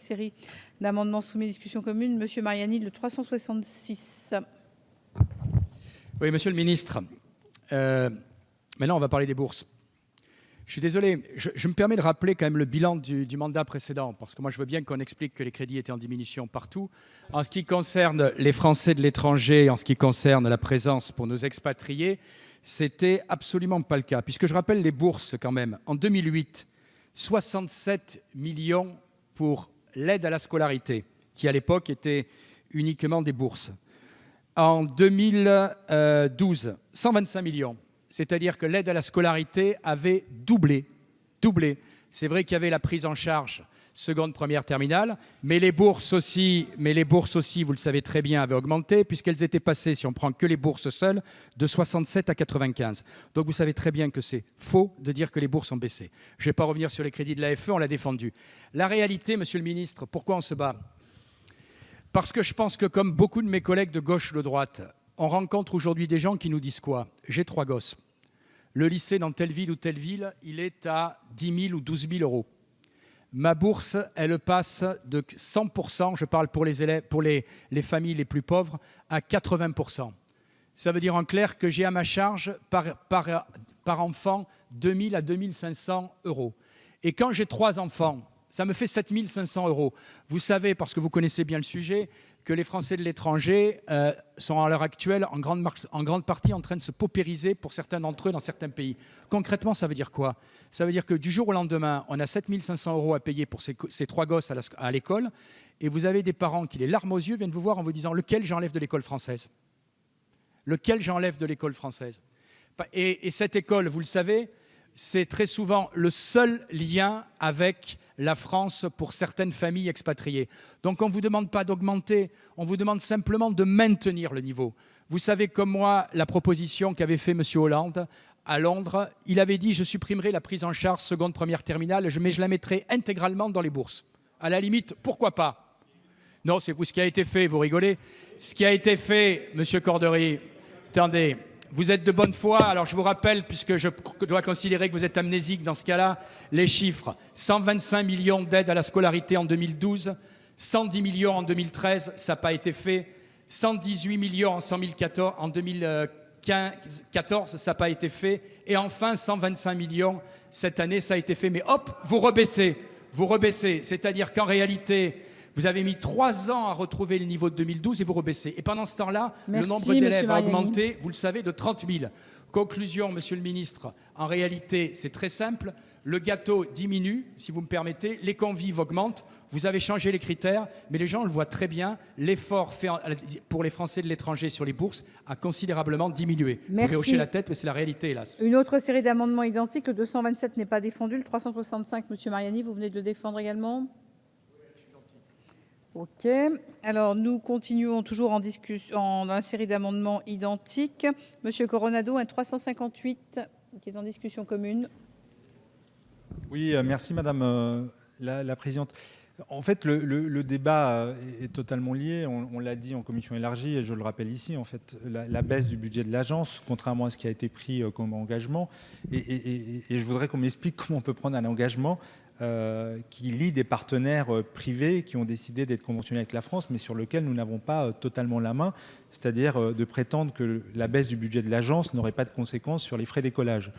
série d'amendements soumis à discussion commune. Monsieur Mariani, le 366. Oui, monsieur le ministre. Maintenant, on va parler des bourses. Je suis désolé, je me permets de rappeler quand même le bilan du mandat précédent, parce que moi je veux bien qu'on explique que les crédits étaient en diminution partout. En ce qui concerne les Français de l'étranger, en ce qui concerne la présence pour nos expatriés, c'était absolument pas le cas. Puisque je rappelle les bourses quand même. En 2008, 67 millions pour l'aide à la scolarité, qui à l'époque était uniquement des bourses. En 2012, 125 millions. C'est-à-dire que l'aide à la scolarité avait doublé. C'est vrai qu'il y avait la prise en charge seconde, première, terminale, mais les bourses aussi, vous le savez très bien, avaient augmenté puisqu'elles étaient passées, si on prend que les bourses seules, de 67 à 95. Donc vous savez très bien que c'est faux de dire que les bourses ont baissé. Je ne vais pas revenir sur les crédits de l'AFE, on l'a défendu. La réalité, monsieur le ministre, pourquoi on se bat ? Parce que je pense que comme beaucoup de mes collègues de gauche ou de droite, on rencontre aujourd'hui des gens qui nous disent quoi ? J'ai 3 gosses. Le lycée dans telle ville ou telle ville, il est à 10 000 ou 12 000 euros. Ma bourse, elle passe de 100%, je parle pour les élèves, pour les familles les plus pauvres, à 80%. Ça veut dire en clair que j'ai à ma charge par enfant 2 000 à 2 500 euros. Et quand j'ai 3 enfants, ça me fait 7 500 euros. Vous savez, parce que vous connaissez bien le sujet, que les Français de l'étranger sont à l'heure actuelle en grande partie en train de se paupériser pour certains d'entre eux dans certains pays. Concrètement, ça veut dire quoi ? Ça veut dire que du jour au lendemain, on a 7 500 euros à payer pour ces 3 gosses à l'école, et vous avez des parents qui, les larmes aux yeux, viennent vous voir en vous disant « lequel j'enlève de l'école française ?» Lequel j'enlève de l'école française ? Et cette école, vous le savez, c'est très souvent le seul lien avec la France pour certaines familles expatriées. Donc on ne vous demande pas d'augmenter, on vous demande simplement de maintenir le niveau. Vous savez comme moi la proposition qu'avait fait M. Hollande à Londres, il avait dit « je supprimerai la prise en charge seconde, première, terminale, mais je la mettrai intégralement dans les bourses ». À la limite, pourquoi pas ? Non, c'est ce qui a été fait, vous rigolez. Ce qui a été fait, M. Cordery, attendez, vous êtes de bonne foi, alors je vous rappelle, puisque je dois considérer que vous êtes amnésique dans ce cas-là, les chiffres. 125 millions d'aides à la scolarité en 2012, 110 millions en 2013, ça n'a pas été fait, 118 millions en 2014, ça n'a pas été fait, et enfin 125 millions cette année, ça a été fait. Mais hop, vous rebaissez, c'est-à-dire qu'en réalité, vous avez mis 3 ans à retrouver le niveau de 2012 et vous rebaissez. Et pendant ce temps-là, le nombre d'élèves a augmenté, vous le savez, de 30 000. Conclusion, monsieur le ministre, en réalité, c'est très simple. Le gâteau diminue, si vous me permettez, les convives augmentent, vous avez changé les critères, mais les gens le voient très bien. L'effort fait pour les Français de l'étranger sur les bourses a considérablement diminué. Merci. Vous hocher la tête, mais c'est la réalité, hélas. Une autre série d'amendements identiques, le 227 n'est pas défendu, le 365, monsieur Mariani, vous venez de le défendre également ? Ok. Alors, nous continuons toujours en discussion dans la série d'amendements identiques. Monsieur Coronado, un 358 qui est en discussion commune. Oui, merci Madame la Présidente. En fait, le débat est totalement lié. On l'a dit en commission élargie et je le rappelle ici. En fait, la baisse du budget de l'agence, contrairement à ce qui a été pris comme engagement, et je voudrais qu'on m'explique comment on peut prendre un engagement qui lie des partenaires privés qui ont décidé d'être conventionnés avec la France, mais sur lequel nous n'avons pas totalement la main, c'est-à-dire de prétendre que la baisse du budget de l'agence n'aurait pas de conséquences sur les frais d'écolage.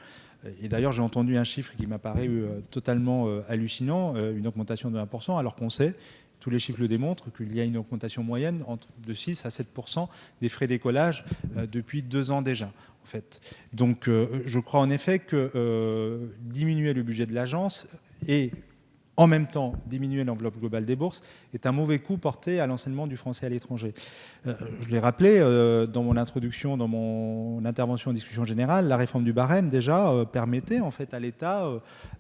Et d'ailleurs, j'ai entendu un chiffre qui m'a paru totalement hallucinant, une augmentation de 1%, alors qu'on sait, tous les chiffres le démontrent, qu'il y a une augmentation moyenne de 6 à 7% des frais d'écolage depuis 2 ans déjà. En fait. Donc, je crois en effet que diminuer le budget de l'agence et en même temps diminuer l'enveloppe globale des bourses est un mauvais coup porté à l'enseignement du français à l'étranger. Je l'ai rappelé dans mon introduction, dans mon intervention en discussion générale, la réforme du barème déjà permettait en fait à l'État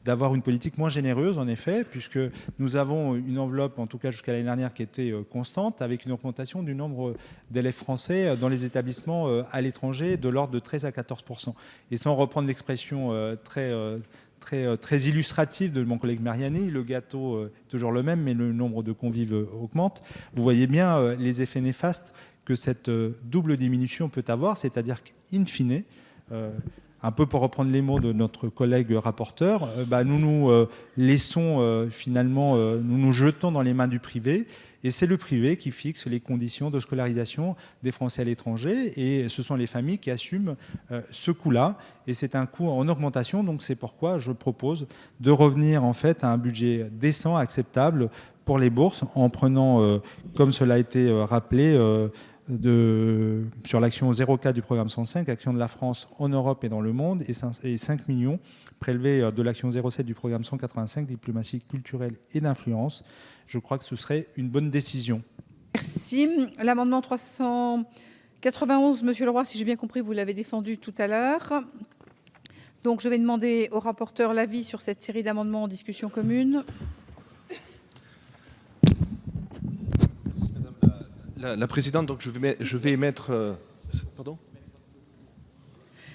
d'avoir une politique moins généreuse en effet, puisque nous avons une enveloppe, en tout cas jusqu'à l'année dernière, qui était constante, avec une augmentation du nombre d'élèves français dans les établissements à l'étranger de l'ordre de 13 à 14%. Et sans reprendre l'expression très illustratif de mon collègue Mariani, le gâteau est toujours le même, mais le nombre de convives augmente. Vous voyez bien les effets néfastes que cette double diminution peut avoir, c'est-à-dire qu'in fine, un peu pour reprendre les mots de notre collègue rapporteur, nous nous laissons finalement, nous nous jetons dans les mains du privé. Et c'est le privé qui fixe les conditions de scolarisation des Français à l'étranger. Et ce sont les familles qui assument ce coût-là. Et c'est un coût en augmentation. Donc c'est pourquoi je propose de revenir en fait à un budget décent, acceptable pour les bourses, en prenant, comme cela a été rappelé, sur l'action 04 du programme 105, Action de la France en Europe et dans le monde, et 5 millions prélevés de l'action 07 du programme 185, Diplomatie culturelle et d'influence. Je crois que ce serait une bonne décision. Merci. L'amendement 391, Monsieur Leroy, si j'ai bien compris, vous l'avez défendu tout à l'heure. Donc je vais demander au rapporteur l'avis sur cette série d'amendements en discussion commune. La présidente, donc je vais émettre... pardon ?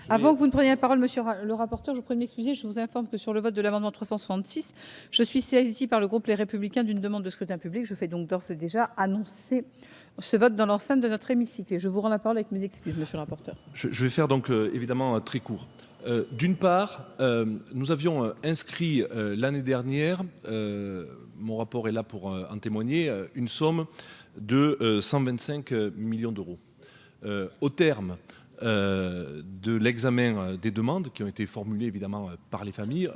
Avant que vous ne preniez la parole, monsieur le rapporteur, je vous prie de m'excuser. Je vous informe que sur le vote de l'amendement 366, je suis saisie par le groupe Les Républicains d'une demande de scrutin public. Je fais donc d'ores et déjà annoncer ce vote dans l'enceinte de notre hémicycle. Et je vous rends la parole avec mes excuses, monsieur le rapporteur. Je vais faire donc évidemment très court. D'une part, nous avions inscrit l'année dernière, mon rapport est là pour en témoigner, une somme de 125 millions d'euros. Au terme de l'examen des demandes qui ont été formulées évidemment par les familles,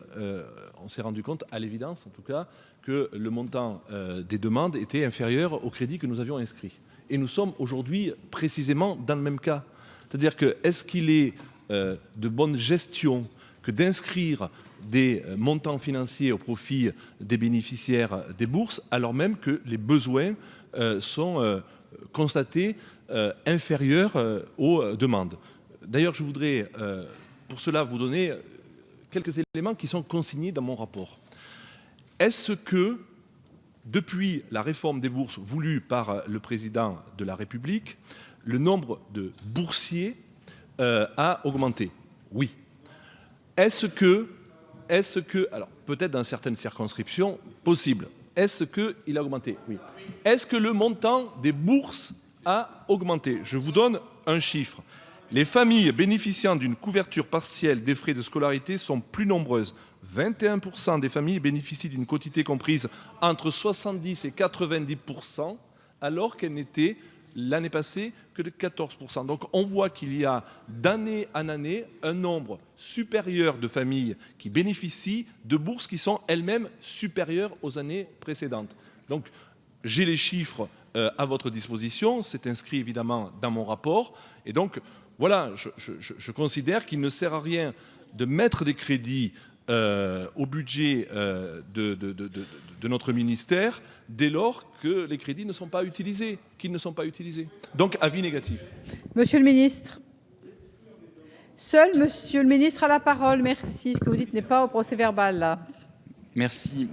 on s'est rendu compte, à l'évidence en tout cas, que le montant des demandes était inférieur au crédit que nous avions inscrit. Et nous sommes aujourd'hui précisément dans le même cas. C'est-à-dire que est-ce qu'il est de bonne gestion que d'inscrire des montants financiers au profit des bénéficiaires des bourses alors même que les besoins sont constatés inférieurs aux demandes. D'ailleurs, je voudrais pour cela vous donner quelques éléments qui sont consignés dans mon rapport. Est-ce que, depuis la réforme des bourses voulue par le président de la République, le nombre de boursiers a augmenté? Oui. Est-ce que, alors peut-être dans certaines circonscriptions, possible. Est-ce qu'il a augmenté? Oui. Est-ce que le montant des bourses a augmenté? Je vous donne un chiffre. Les familles bénéficiant d'une couverture partielle des frais de scolarité sont plus nombreuses. 21% des familles bénéficient d'une quotité comprise entre 70 et 90%, alors qu'elle n'était l'année passée que de 14%. Donc on voit qu'il y a d'année en année un nombre supérieur de familles qui bénéficient de bourses qui sont elles-mêmes supérieures aux années précédentes. Donc j'ai les chiffres à votre disposition, c'est inscrit évidemment dans mon rapport. Et donc voilà, je considère qu'il ne sert à rien de mettre des crédits au budget de notre ministère dès lors que les crédits ne sont pas utilisés, qu'ils ne sont pas utilisés. Donc, avis négatif. Monsieur le ministre. Seul monsieur le ministre a la parole. Merci. Ce que vous dites n'est pas au procès-verbal, là. Merci,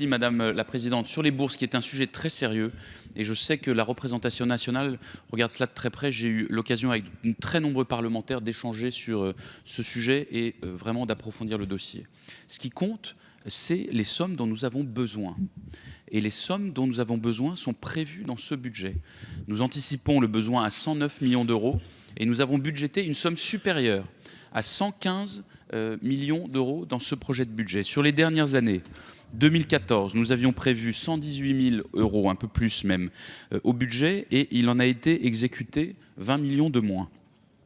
Madame la Présidente. Sur les bourses, qui est un sujet très sérieux, et je sais que la représentation nationale regarde cela de très près. J'ai eu l'occasion avec de très nombreux parlementaires d'échanger sur ce sujet et vraiment d'approfondir le dossier. Ce qui compte, c'est les sommes dont nous avons besoin. Et les sommes dont nous avons besoin sont prévues dans ce budget. Nous anticipons le besoin à 109 millions d'euros et nous avons budgété une somme supérieure à 115 millions d'euros dans ce projet de budget. Sur les dernières années, 2014, nous avions prévu 118 000 euros, un peu plus même, au budget, et il en a été exécuté 20 millions de moins.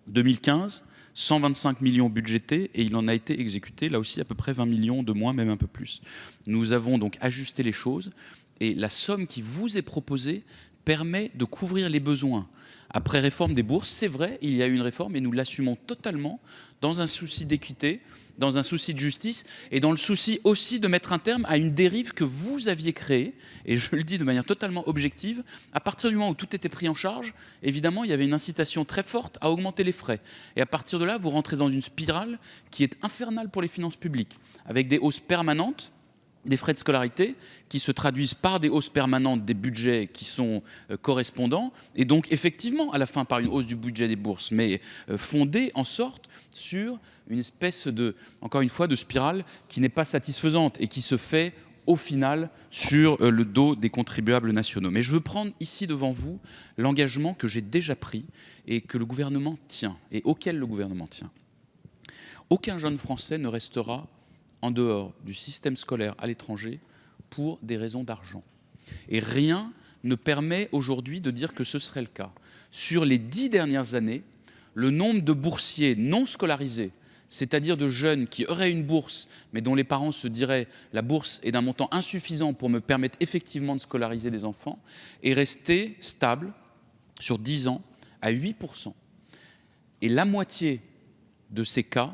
2015, 125 millions budgétés, et il en a été exécuté, là aussi, à peu près 20 millions de moins, même un peu plus. Nous avons donc ajusté les choses, et la somme qui vous est proposée permet de couvrir les besoins. Après réforme des bourses, c'est vrai, il y a eu une réforme, et nous l'assumons totalement, dans un souci d'équité, dans un souci de justice et dans le souci aussi de mettre un terme à une dérive que vous aviez créée, et je le dis de manière totalement objective. À partir du moment où tout était pris en charge, évidemment, il y avait une incitation très forte à augmenter les frais. Et à partir de là, vous rentrez dans une spirale qui est infernale pour les finances publiques, avec des hausses permanentes des frais de scolarité qui se traduisent par des hausses permanentes des budgets qui sont correspondants, et donc effectivement à la fin par une hausse du budget des bourses, mais fondée en sorte sur une espèce de, encore une fois, de spirale qui n'est pas satisfaisante et qui se fait au final sur le dos des contribuables nationaux. Mais je veux prendre ici devant vous l'engagement que j'ai déjà pris et que le gouvernement tient, et auquel le gouvernement tient. Aucun jeune Français ne restera en dehors du système scolaire à l'étranger pour des raisons d'argent. Et rien ne permet aujourd'hui de dire que ce serait le cas. Sur les 10 dernières années, le nombre de boursiers non scolarisés, c'est-à-dire de jeunes qui auraient une bourse, mais dont les parents se diraient « la bourse est d'un montant insuffisant pour me permettre effectivement de scolariser des enfants », est resté stable sur 10 ans à 8%. Et la moitié de ces cas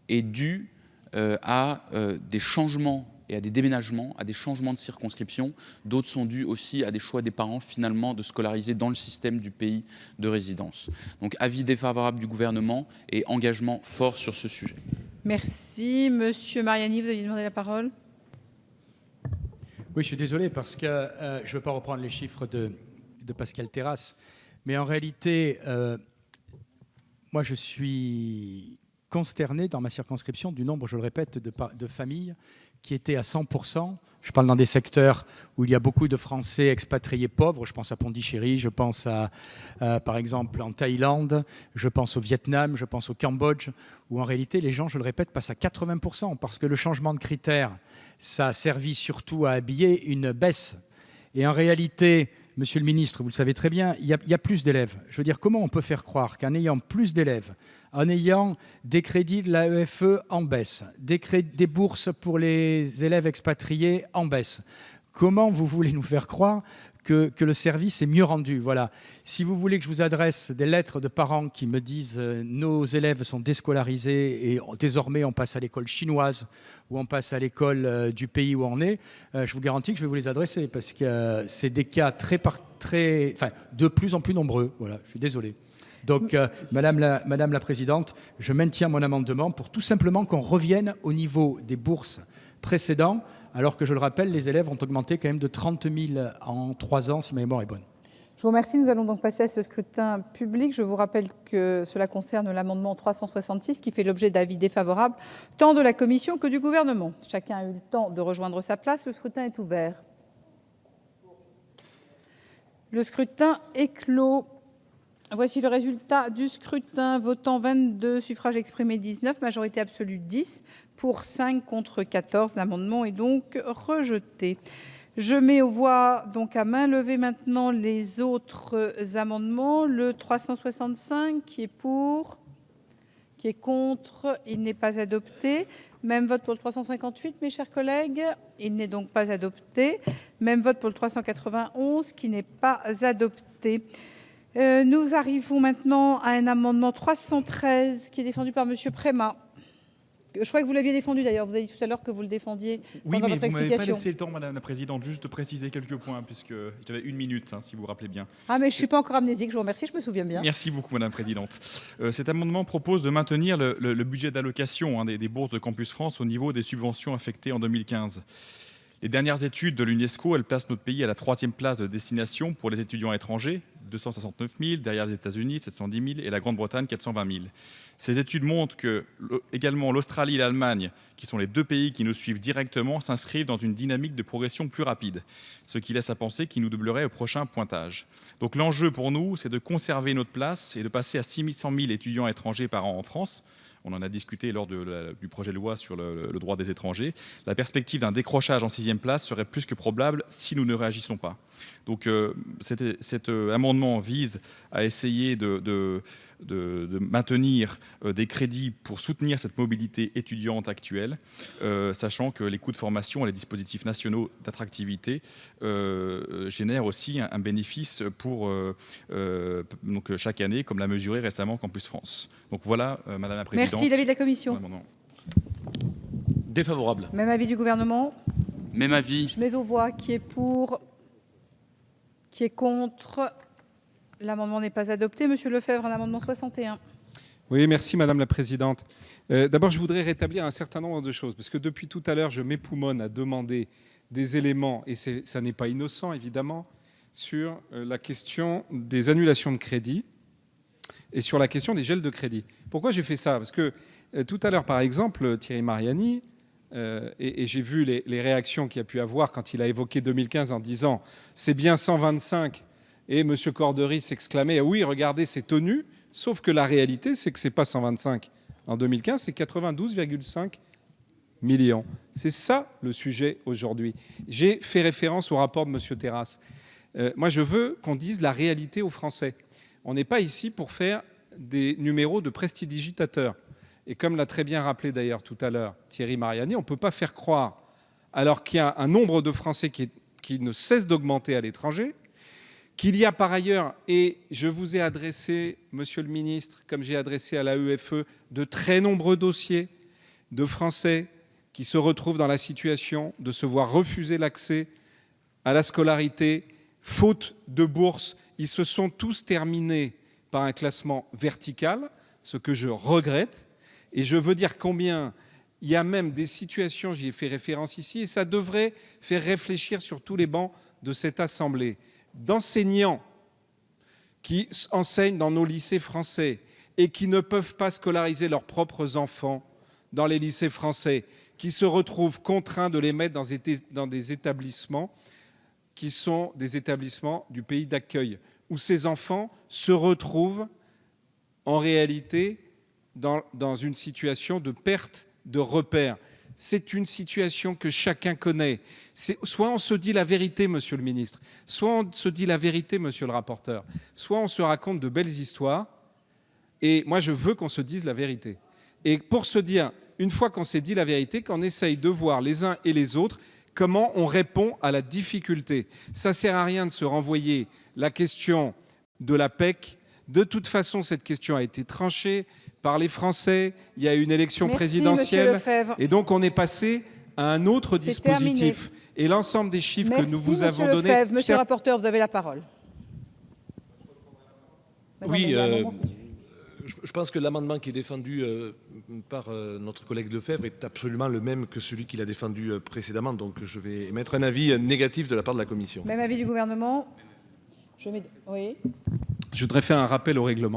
est due à des changements et à des déménagements, à des changements de circonscription. D'autres sont dus aussi à des choix des parents, finalement, de scolariser dans le système du pays de résidence. Donc, avis défavorable du gouvernement et engagement fort sur ce sujet. Merci. Monsieur Mariani, vous aviez demandé la parole. Oui, je suis désolé parce que je ne veux pas reprendre les chiffres de Pascal Terrasse. Mais en réalité, moi, je suis consterné dans ma circonscription du nombre, je le répète, de familles qui étaient à 100%. Je parle dans des secteurs où il y a beaucoup de Français expatriés pauvres. Je pense à Pondichéry, je pense par exemple en Thaïlande, je pense au Vietnam, je pense au Cambodge, où en réalité les gens, je le répète, passent à 80% parce que le changement de critères, ça a servi surtout à habiller une baisse. Et en réalité, Monsieur le ministre, vous le savez très bien, il y a plus d'élèves. Je veux dire, comment on peut faire croire qu'en ayant plus d'élèves, en ayant des crédits de l'AEFE en baisse, des bourses pour les élèves expatriés en baisse, comment vous voulez nous faire croire que le service est mieux rendu? Voilà. Si vous voulez que je vous adresse des lettres de parents qui me disent nos élèves sont déscolarisés et désormais on passe à l'école chinoise ou on passe à l'école du pays où on est, je vous garantis que je vais vous les adresser parce que c'est des cas de plus en plus nombreux. Voilà, je suis désolé. Donc, Madame la Présidente, je maintiens mon amendement pour tout simplement qu'on revienne au niveau des bourses précédents, alors que, je le rappelle, les élèves ont augmenté quand même de 30 000 en 3 ans, si ma mémoire est bonne. Je vous remercie. Nous allons donc passer à ce scrutin public. Je vous rappelle que cela concerne l'amendement 366 qui fait l'objet d'avis défavorables tant de la Commission que du Gouvernement. Chacun a eu le temps de rejoindre sa place. Le scrutin est ouvert. Le scrutin est clos. Voici le résultat du scrutin. Votant 22, suffrages exprimés 19, majorité absolue 10, pour 5, contre 14. L'amendement est donc rejeté. Je mets aux voix donc à main levée maintenant les autres amendements. Le 365 qui est pour, qui est contre, il n'est pas adopté. Même vote pour le 358, mes chers collègues. Il n'est donc pas adopté. Même vote pour le 391 qui n'est pas adopté. Nous arrivons maintenant à un amendement 313 qui est défendu par Monsieur Prémat. Je crois que vous l'aviez défendu d'ailleurs. Vous avez dit tout à l'heure que vous le défendiez oui, pendant mais votre vous m'avez pas laissé le temps, Madame la Présidente, juste de préciser quelques points, puisque j'avais 1 minute, si vous vous rappelez bien. Ah, mais je ne suis pas encore amnésique, je vous remercie, je me souviens bien. Merci beaucoup, Madame la Présidente. Cet amendement propose de maintenir le budget d'allocation des bourses de Campus France au niveau des subventions affectées en 2015. Les dernières études de l'UNESCO, elles placent notre pays à la 3e place de destination pour les étudiants étrangers, 269 000, derrière les États-Unis, 710 000, et la Grande-Bretagne, 420 000. Ces études montrent que également l'Australie et l'Allemagne, qui sont les 2 pays qui nous suivent directement, s'inscrivent dans une dynamique de progression plus rapide, ce qui laisse à penser qu'ils nous doubleraient au prochain pointage. Donc l'enjeu pour nous, c'est de conserver notre place et de passer à 600 000 étudiants étrangers par an en France. On en a discuté lors du projet de loi sur le droit des étrangers. La perspective d'un décrochage en 6e place serait plus que probable si nous ne réagissons pas. Donc cet amendement vise à essayer de maintenir des crédits pour soutenir cette mobilité étudiante actuelle, sachant que les coûts de formation et les dispositifs nationaux d'attractivité génèrent aussi un bénéfice pour donc chaque année, comme l'a mesuré récemment Campus France. Donc voilà, Madame la Présidente. Merci. L'avis de la Commission. Défavorable. Même avis du Gouvernement. Même avis. Je mets aux voix qui est pour, qui est contre. L'amendement n'est pas adopté. Monsieur Lefebvre, un amendement 61. Oui, merci Madame la Présidente. D'abord, je voudrais rétablir un certain nombre de choses, parce que depuis tout à l'heure, je m'époumonne à demander des éléments, et ça n'est pas innocent évidemment, sur la question des annulations de crédit et sur la question des gels de crédit. Pourquoi j'ai fait ça? Parce que tout à l'heure, par exemple, Thierry Mariani, et j'ai vu les réactions qu'il a pu avoir quand il a évoqué 2015 en disant « c'est bien 125 », et M. Cordery s'exclamait « oui, regardez, c'est tenu », sauf que la réalité, c'est que ce n'est pas 125. En 2015, c'est 92,5 millions. C'est ça le sujet aujourd'hui. J'ai fait référence au rapport de M. Terrasse. Moi, je veux qu'on dise la réalité aux Français. On n'est pas ici pour faire des numéros de prestidigitateurs. Et comme l'a très bien rappelé d'ailleurs tout à l'heure Thierry Mariani, on ne peut pas faire croire, alors qu'il y a un nombre de Français qui ne cesse d'augmenter à l'étranger, qu'il y a par ailleurs, et je vous ai adressé, Monsieur le Ministre, comme j'ai adressé à l'AEFE, de très nombreux dossiers de Français qui se retrouvent dans la situation de se voir refuser l'accès à la scolarité, faute de bourse. Ils se sont tous terminés par un classement vertical, ce que je regrette. Et je veux dire combien il y a même des situations, j'y ai fait référence ici, et ça devrait faire réfléchir sur tous les bancs de cette Assemblée, d'enseignants qui enseignent dans nos lycées français et qui ne peuvent pas scolariser leurs propres enfants dans les lycées français, qui se retrouvent contraints de les mettre dans des établissements qui sont des établissements du pays d'accueil, où ces enfants se retrouvent en réalité dans une situation de perte de repères. C'est une situation que chacun connaît. Soit on se dit la vérité, Monsieur le Ministre, soit on se dit la vérité, Monsieur le rapporteur, soit on se raconte de belles histoires, et moi je veux qu'on se dise la vérité. Et pour se dire, une fois qu'on s'est dit la vérité, qu'on essaye de voir les uns et les autres comment on répond à la difficulté. Ça ne sert à rien de se renvoyer la question de la PEC. De toute façon, cette question a été tranchée par les Français. Il y a eu une élection présidentielle. Et donc, on est passé à un autre dispositif. Et l'ensemble des chiffres que nous vous avons donnés... Monsieur le rapporteur, vous avez la parole. Oui, je pense que l'amendement qui est défendu par notre collègue Lefebvre est absolument le même que celui qu'il a défendu précédemment. Donc je vais émettre un avis négatif de la part de la Commission. Même avis du gouvernement. Oui. Je voudrais faire un rappel au règlement.